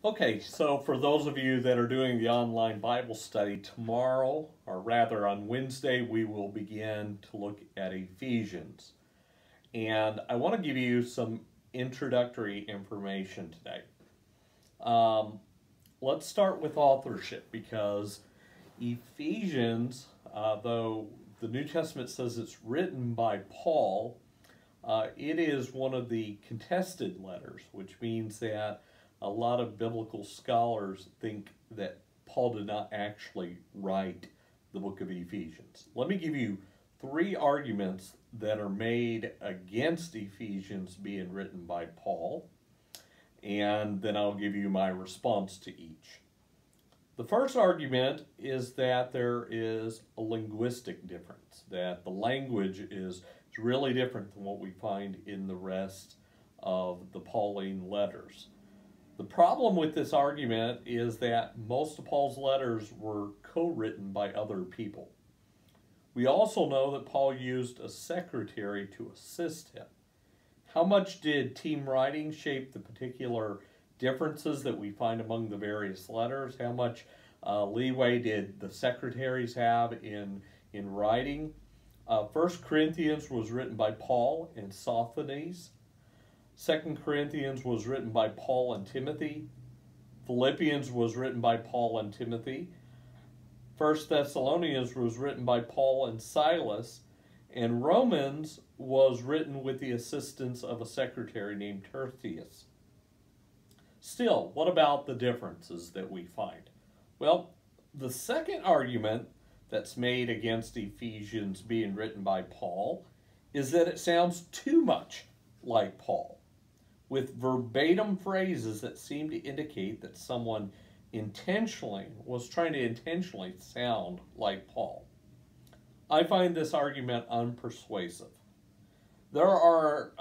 Okay, so for those of you that are doing the online Bible study tomorrow, or rather on Wednesday, we will begin to look at Ephesians. And I want to give you some introductory information today. Let's start with authorship, because Ephesians, though the New Testament says it's written by Paul, it is one of the contested letters, which means that a lot of biblical scholars think that Paul did not actually write the book of Ephesians. Let me give you three arguments that are made against Ephesians being written by Paul, and then I'll give you my response to each. The first argument is that there is a linguistic difference, that the language is really different than what we find in the rest of the Pauline letters. The problem with this argument is that most of Paul's letters were co-written by other people. We also know that Paul used a secretary to assist him. How much did team writing shape the particular differences that we find among the various letters? How much leeway did the secretaries have in writing? 1 Corinthians was written by Paul and Sosthenes. 2 Corinthians was written by Paul and Timothy. Philippians was written by Paul and Timothy. 1 Thessalonians was written by Paul and Silas. And Romans was written with the assistance of a secretary named Tertius. Still, what about the differences that we find? Well, the second argument that's made against Ephesians being written by Paul is that it sounds too much like Paul, with verbatim phrases that seem to indicate that someone was trying to intentionally sound like Paul. I find this argument unpersuasive. There are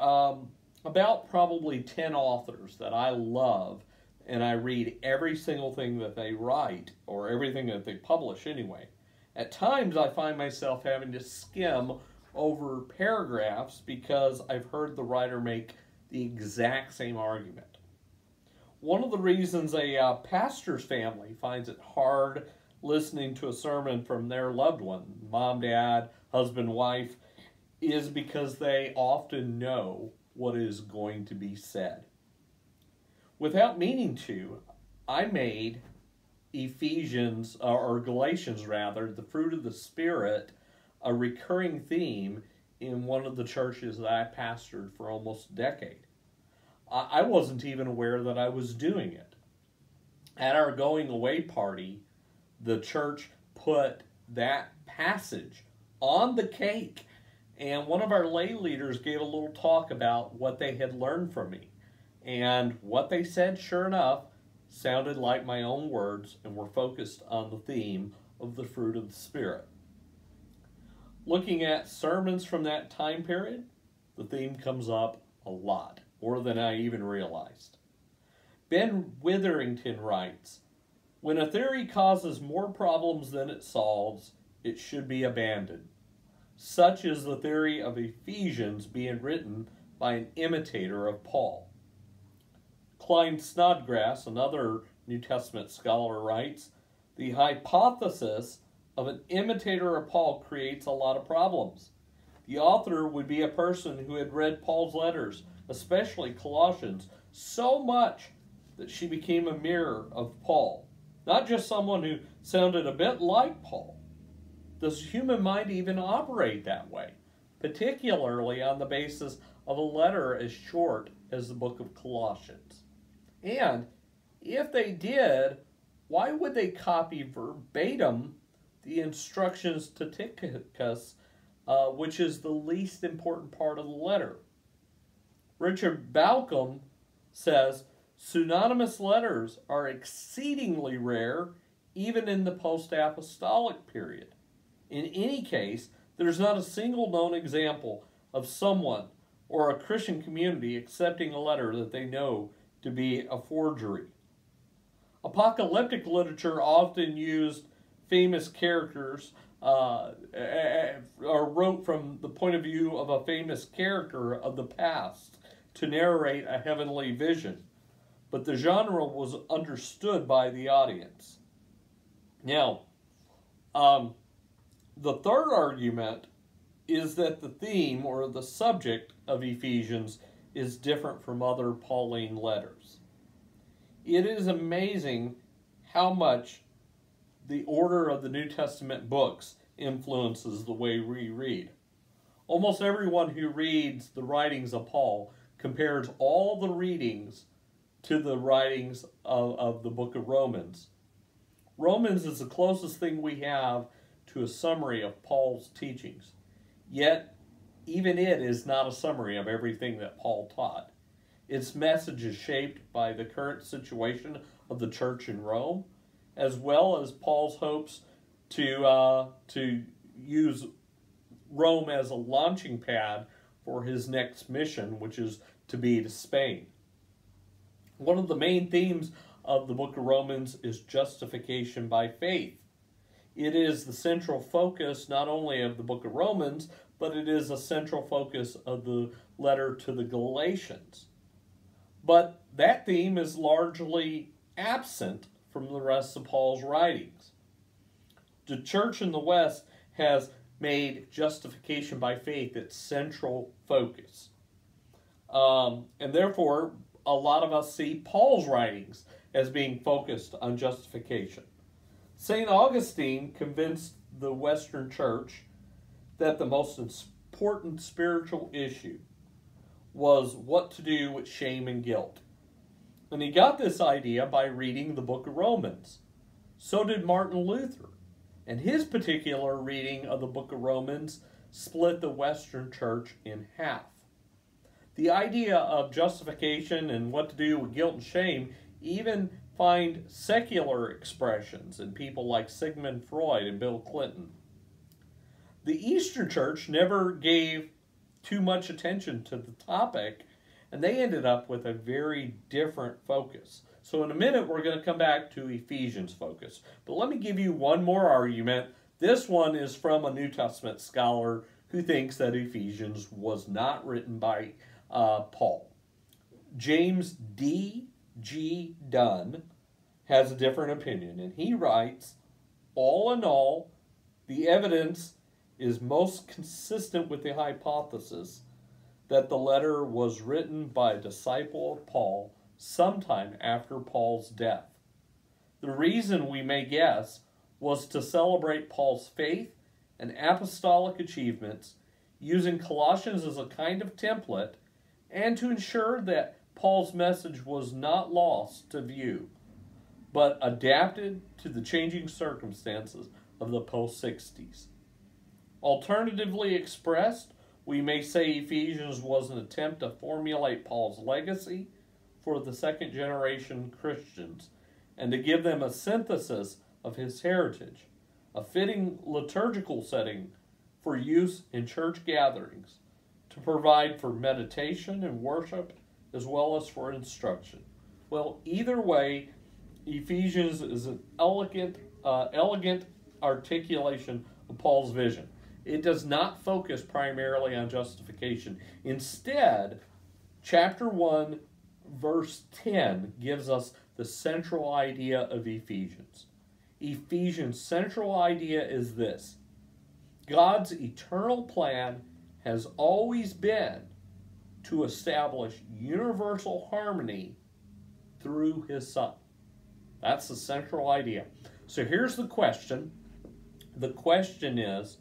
about probably 10 authors that I love, and I read every single thing that they write, or everything that they publish anyway. At times I find myself having to skim over paragraphs because I've heard the writer make the exact same argument. One of the reasons a pastor's family finds it hard listening to a sermon from their loved one, mom, dad, husband, wife, is because they often know what is going to be said. Without meaning to, I made Ephesians, or Galatians rather, the fruit of the Spirit, a recurring theme in one of the churches that I pastored for almost a decade. I wasn't even aware that I was doing it. At our going away party, the church put that passage on the cake, and one of our lay leaders gave a little talk about what they had learned from me. And what they said, sure enough, sounded like my own words and were focused on the theme of the fruit of the Spirit. Looking at sermons from that time period, the theme comes up a lot, more than I even realized. Ben Witherington writes, "When a theory causes more problems than it solves, it should be abandoned. Such is the theory of Ephesians being written by an imitator of Paul." Klein Snodgrass, another New Testament scholar, writes, "The hypothesis of an imitator of Paul creates a lot of problems. The author would be a person who had read Paul's letters, especially Colossians, so much that she became a mirror of Paul, not just someone who sounded a bit like Paul. Does the human mind even operate that way, particularly on the basis of a letter as short as the book of Colossians? And if they did, why would they copy verbatim the instructions to Tychicus, which is the least important part of the letter? Richard Balcom says, "Pseudonymous letters are exceedingly rare, even in the post-apostolic period. In any case, there's not a single known example of someone or a Christian community accepting a letter that they know to be a forgery." Apocalyptic literature often used famous characters, or wrote from the point of view of a famous character of the past to narrate a heavenly vision. but the genre was understood by the audience. Now, the third argument is that the theme or the subject of Ephesians is different from other Pauline letters. It is amazing how much the order of the New Testament books influences the way we read. Almost everyone who reads the writings of Paul compares all the readings to the writings of the book of Romans. Romans is the closest thing we have to a summary of Paul's teachings. Yet, even it is not a summary of everything that Paul taught. Its message is shaped by the current situation of the church in Rome, as well as Paul's hopes to use Rome as a launching pad for his next mission, which is to be to Spain. One of the main themes of the book of Romans is justification by faith. It is the central focus not only of the book of Romans, but it is a central focus of the letter to the Galatians. But that theme is largely absent from the rest of Paul's writings. The church in the West has made justification by faith its central focus. And therefore, a lot of us see Paul's writings as being focused on justification. St. Augustine convinced the Western Church that the most important spiritual issue was what to do with shame and guilt. And he got this idea by reading the book of Romans. So did Martin Luther. And his particular reading of the book of Romans split the Western Church in half. The idea of justification and what to do with guilt and shame even find secular expressions in people like Sigmund Freud and Bill Clinton. The Eastern Church never gave too much attention to the topic, and they ended up with a very different focus. So in a minute, we're going to come back to Ephesians focus. But let me give you one more argument. This one is from a New Testament scholar who thinks that Ephesians was not written by Paul. James D. G. Dunn has a different opinion, and he writes, all in all, the evidence is most consistent with the hypothesis that the letter was written by a disciple of Paul sometime after Paul's death. The reason, we may guess, was to celebrate Paul's faith and apostolic achievements, using Colossians as a kind of template, and to ensure that Paul's message was not lost to view, but adapted to the changing circumstances of the post-60s. Alternatively expressed, we may say Ephesians was an attempt to formulate Paul's legacy for the second generation Christians and to give them a synthesis of his heritage, a fitting liturgical setting for use in church gatherings, to provide for meditation and worship as well as for instruction. Well, either way, Ephesians is an elegant articulation of Paul's vision. It does not focus primarily on justification. Instead, chapter 1, verse 10 gives us the central idea of Ephesians. Ephesians' central idea is this: God's eternal plan has always been to establish universal harmony through his Son. That's the central idea. So here's the question. The question is,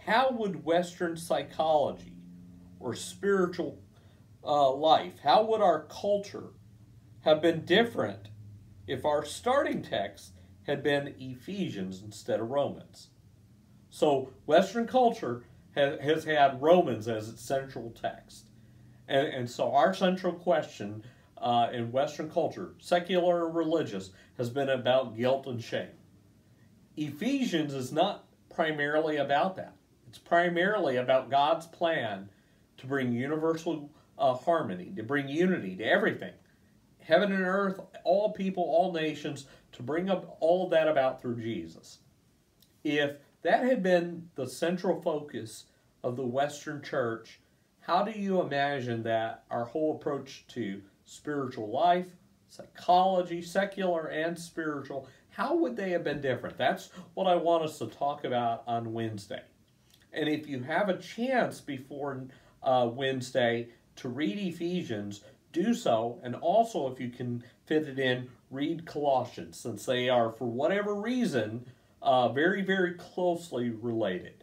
how would Western psychology or spiritual life, how would our culture have been different if our starting text had been Ephesians instead of Romans? So Western culture has had Romans as its central text. And so our central question in Western culture, secular or religious, has been about guilt and shame. Ephesians is not primarily about that. It's primarily about God's plan to bring universal harmony, to bring unity to everything. Heaven and earth, all people, all nations, to bring up all of that about through Jesus. If that had been the central focus of the Western church, how do you imagine that our whole approach to spiritual life, psychology, secular and spiritual, how would they have been different? That's what I want us to talk about on Wednesday. And if you have a chance before Wednesday to read Ephesians, do so. And also, if you can fit it in, read Colossians, since they are, for whatever reason, very, very closely related.